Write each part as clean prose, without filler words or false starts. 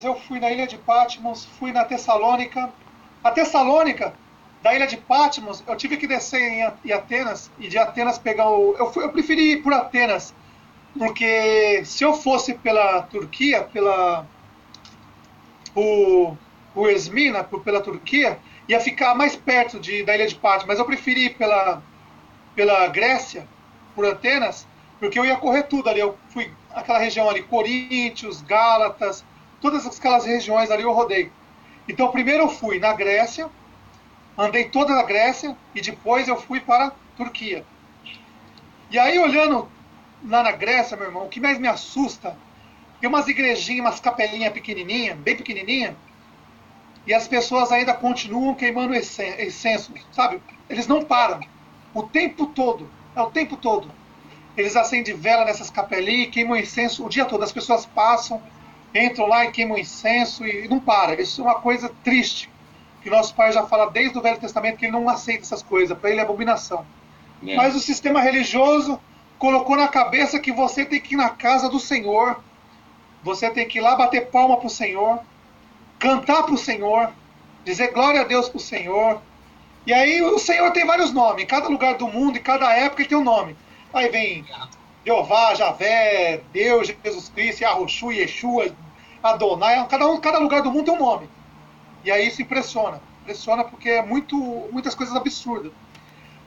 eu fui na ilha de Patmos, fui na Tessalônica. A Tessalônica, da ilha de Patmos, eu tive que descer em Atenas, e de Atenas pegar o... eu preferi ir por Atenas, porque se eu fosse pela Turquia, por Esmina, pela Turquia, ia ficar mais perto da ilha de Patmos, mas eu preferi ir pela Grécia, por Atenas, porque eu ia correr tudo ali. Eu fui aquela região ali, Coríntios, Gálatas, todas aquelas regiões ali eu rodei. Então, primeiro eu fui na Grécia, andei toda a Grécia e depois eu fui para a Turquia. E aí, olhando lá na Grécia, meu irmão, o que mais me assusta, tem umas igrejinhas, umas capelinhas pequenininhas, bem pequenininhas, e as pessoas ainda continuam queimando incenso, sabe? Eles não param. O tempo todo. É o tempo todo. Eles acendem vela nessas capelinhas e queimam incenso o dia todo. As pessoas passam, entram lá e queimam incenso e não para. Isso é uma coisa triste. Que nosso pai já fala desde o Velho Testamento que ele não aceita essas coisas. Para ele é abominação. É. Mas o sistema religioso colocou na cabeça que você tem que ir na casa do Senhor. Você tem que ir lá bater palma para o Senhor, cantar para o Senhor, dizer glória a Deus para o Senhor. E aí o Senhor tem vários nomes. Em cada lugar do mundo, em cada época, ele tem um nome. Aí vem Jeová, Javé, Deus, Jesus Cristo, Yahushua, Yeshua, Adonai. Cada lugar do mundo tem um nome. E aí isso impressiona. Impressiona porque é muitas coisas absurdas.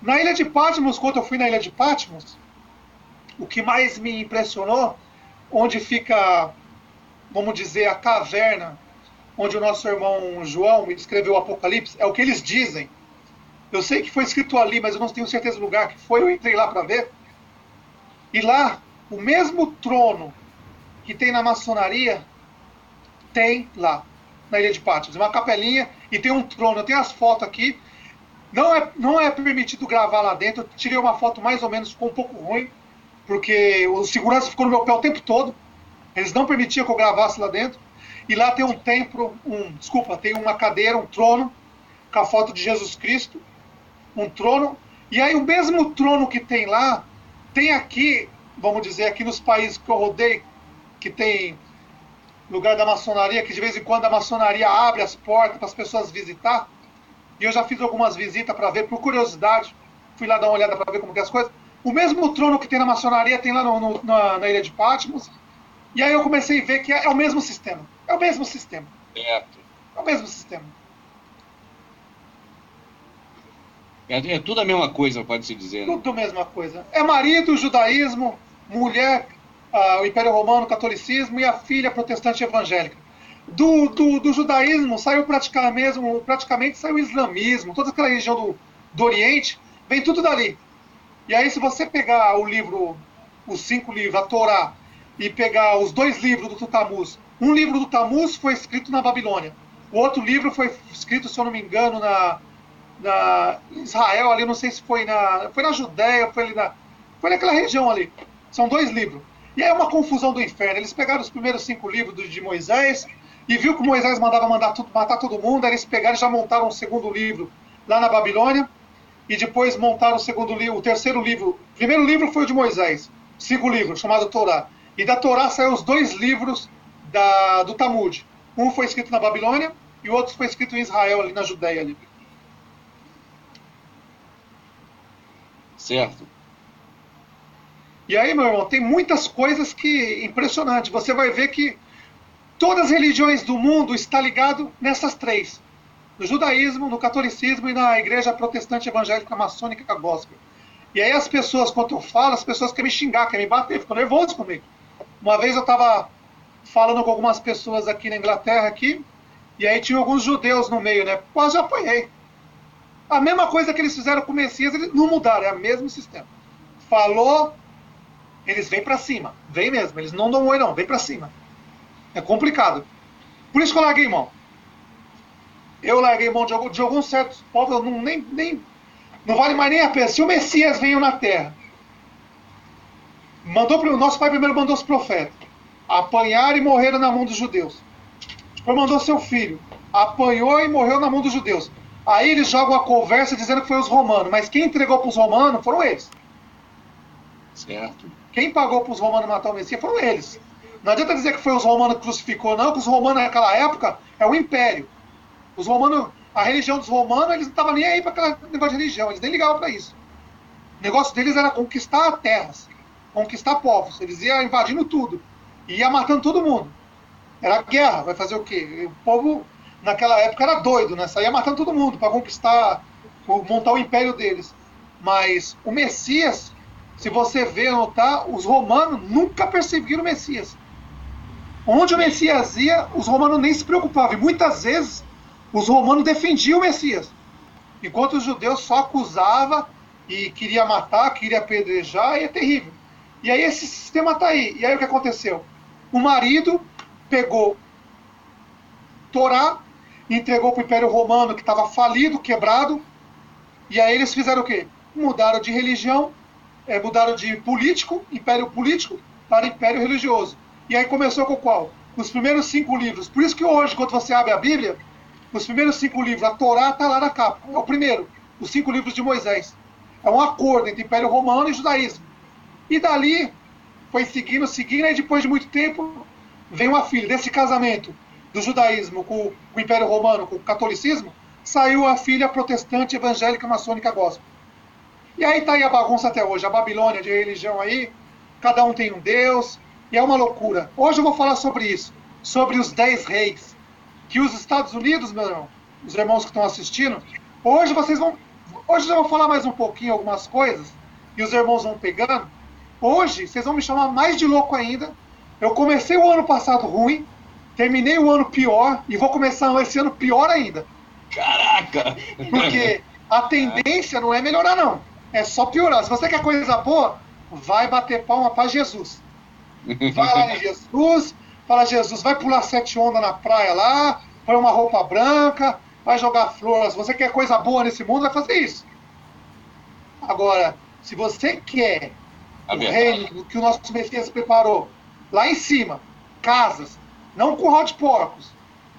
Na ilha de Patmos, quando eu fui na ilha de Patmos, o que mais me impressionou, onde fica, vamos dizer, a caverna, onde o nosso irmão João escreveu o Apocalipse, é o que eles dizem. Eu sei que foi escrito ali, mas eu não tenho certeza do lugar que foi. Eu entrei lá para ver. E lá, o mesmo trono que tem na maçonaria, tem lá, na Ilha de Patmos. Uma capelinha e tem um trono. Eu tenho as fotos aqui. Não é permitido gravar lá dentro. Eu tirei uma foto mais ou menos, ficou um pouco ruim, porque o segurança ficou no meu pé o tempo todo. Eles não permitiam que eu gravasse lá dentro. E lá tem um templo, tem uma cadeira, um trono, com a foto de Jesus Cristo, um trono. E aí o mesmo trono que tem lá, tem aqui, vamos dizer, aqui nos países que eu rodei, que tem lugar da maçonaria, que de vez em quando a maçonaria abre as portas para as pessoas visitar. E eu já fiz algumas visitas para ver, por curiosidade. Fui lá dar uma olhada para ver como que é as coisas. O mesmo trono que tem na maçonaria tem lá na Ilha de Patmos. E aí eu comecei a ver que é o mesmo sistema. É o mesmo sistema. Certo. É o mesmo sistema. É tudo a mesma coisa, pode-se dizer, né? Tudo a mesma coisa. É marido, judaísmo, mulher, o Império Romano, catolicismo e a filha protestante evangélica. Do judaísmo saiu praticamente saiu o islamismo, toda aquela região do Oriente, vem tudo dali. E aí, se você pegar os 5 livros, a Torá, e pegar os 2 livros do Tutamuz, um livro do Tamuz foi escrito na Babilônia, o outro livro foi escrito, se eu não me engano, na Israel, ali, não sei se foi na Judéia, foi naquela região ali. São 2 livros. E aí é uma confusão do inferno. Eles pegaram os primeiros 5 livros de Moisés e viu que Moisés mandava matar todo mundo, aí eles pegaram e já montaram um segundo livro lá na Babilônia, e depois montaram o terceiro livro. O primeiro livro foi o de Moisés, 5 livros, chamado Torá. E da Torá saíram os 2 livros do Talmud. Um foi escrito na Babilônia e o outro foi escrito em Israel, ali na Judéia. Ali. Certo. E aí, meu irmão, tem muitas coisas que impressionante. Você vai ver que todas as religiões do mundo estão ligadas nessas 3. No judaísmo, no catolicismo e na igreja protestante evangélica maçônica gospel. E aí as pessoas, quando eu falo, as pessoas querem me xingar, querem me bater, ficam nervosas comigo. Uma vez eu estava falando com algumas pessoas aqui na Inglaterra, e aí tinha alguns judeus no meio, né? Quase apanhei. A mesma coisa que eles fizeram com o Messias, eles não mudaram, é o mesmo sistema. Falou, eles vêm para cima. Vem mesmo, eles não dão oi não, vem para cima. É complicado. Por isso que eu larguei mão. Eu larguei mão de alguns certos povos, eu não vale mais nem a pena. Se o Messias veio na Terra, o nosso pai primeiro mandou os profetas, apanharam e morreram na mão dos judeus. Depois mandou seu filho, apanhou e morreu na mão dos judeus. Aí eles jogam a conversa dizendo que foi os romanos, mas quem entregou para os romanos foram eles. Certo. Quem pagou para os romanos matar o Messias foram eles. Não adianta dizer que foi os romanos que crucificou, não, que os romanos naquela época é o império. Os romanos, a religião dos romanos, eles não estavam nem aí para aquele negócio de religião, eles nem ligavam para isso. O negócio deles era conquistar terras, conquistar povos. Eles iam invadindo tudo. E ia matando todo mundo. Era guerra, vai fazer o quê? O povo, naquela época, era doido, né? Saía matando todo mundo para conquistar, montar o império deles. Mas o Messias, se você ver, notar, os romanos nunca perseguiram o Messias. Onde o Messias ia, os romanos nem se preocupavam. E muitas vezes, os romanos defendiam o Messias. Enquanto os judeus só acusavam e queria matar, queria apedrejar, e é terrível. E aí esse sistema está aí. E aí o que aconteceu? O marido pegou Torá, entregou para o Império Romano, que estava falido, quebrado, e aí eles fizeram o quê? Mudaram de religião, mudaram de político, império político, para império religioso. E aí começou com qual? Os primeiros 5 livros. Por isso que hoje, quando você abre a Bíblia, os primeiros 5 livros, a Torá está lá na capa. É o primeiro, os 5 livros de Moisés. É um acordo entre Império Romano e Judaísmo. E dali, foi seguindo, e depois de muito tempo, vem uma filha. Desse casamento do judaísmo com o Império Romano, com o catolicismo, saiu a filha protestante, evangélica, maçônica, gospel. E aí tá aí a bagunça até hoje, a Babilônia de religião aí, cada um tem um Deus, e é uma loucura. Hoje eu vou falar sobre isso, sobre os 10 reis, que os Estados Unidos, meu irmão, os irmãos que estão assistindo, hoje eu vou falar mais um pouquinho algumas coisas, e os irmãos vão pegando. Hoje, vocês vão me chamar mais de louco ainda. Eu comecei o ano passado ruim, terminei o ano pior, e vou começar esse ano pior ainda. Caraca! Porque a tendência não é melhorar, não. É só piorar. Se você quer coisa boa, vai bater palma para Jesus. Vai lá em Jesus, fala, Jesus, vai pular 7 ondas na praia lá, põe uma roupa branca, vai jogar flores. Se você quer coisa boa nesse mundo, vai fazer isso. Agora, se você quer o reino que o nosso Messias preparou, lá em cima, casas, não curral de porcos.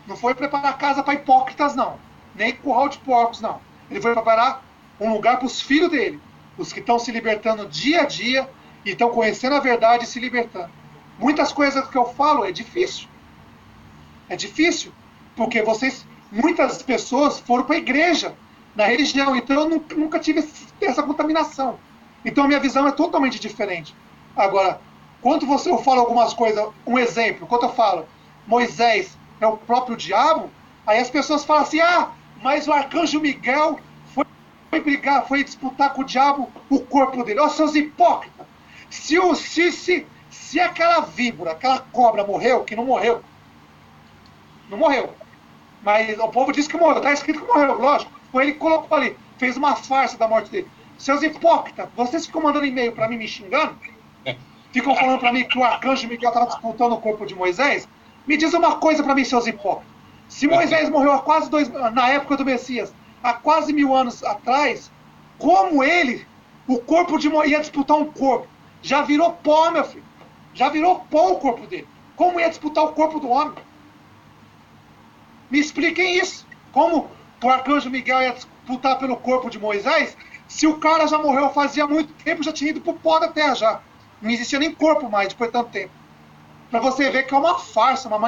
Não foi preparar casa para hipócritas, não. Nem curral de porcos, não. Ele foi preparar um lugar para os filhos dele, os que estão se libertando dia a dia e estão conhecendo a verdade e se libertando. Muitas coisas que eu falo é difícil. É difícil, porque muitas pessoas foram para a igreja, na religião, então eu nunca tive essa contaminação. Então a minha visão é totalmente diferente. Agora, quando eu falo algumas coisas, um exemplo, quando eu falo Moisés é o próprio diabo, aí as pessoas falam assim, mas o arcanjo Miguel foi disputar com o diabo o corpo dele. Ó, seus hipócritas! Se aquela víbora, aquela cobra morreu, que não morreu, mas o povo disse que morreu, está escrito que morreu, lógico, foi ele que colocou ali, fez uma farsa da morte dele. Seus hipócritas, vocês ficam mandando e-mail para mim me xingando? Ficam falando para mim que o arcanjo Miguel estava disputando o corpo de Moisés? Me diz uma coisa para mim, seus hipócritas. Se Moisés morreu na época do Messias, há quase 1000 anos atrás, como o corpo de Moisés ia disputar um corpo? Já virou pó, meu filho. Já virou pó o corpo dele. Como ia disputar o corpo do homem? Me expliquem isso. Como o arcanjo Miguel ia disputar pelo corpo de Moisés, se o cara já morreu fazia muito tempo, já tinha ido pro pó da terra já. Não existia nem corpo mais depois de tanto tempo. Para você ver que é uma farsa, uma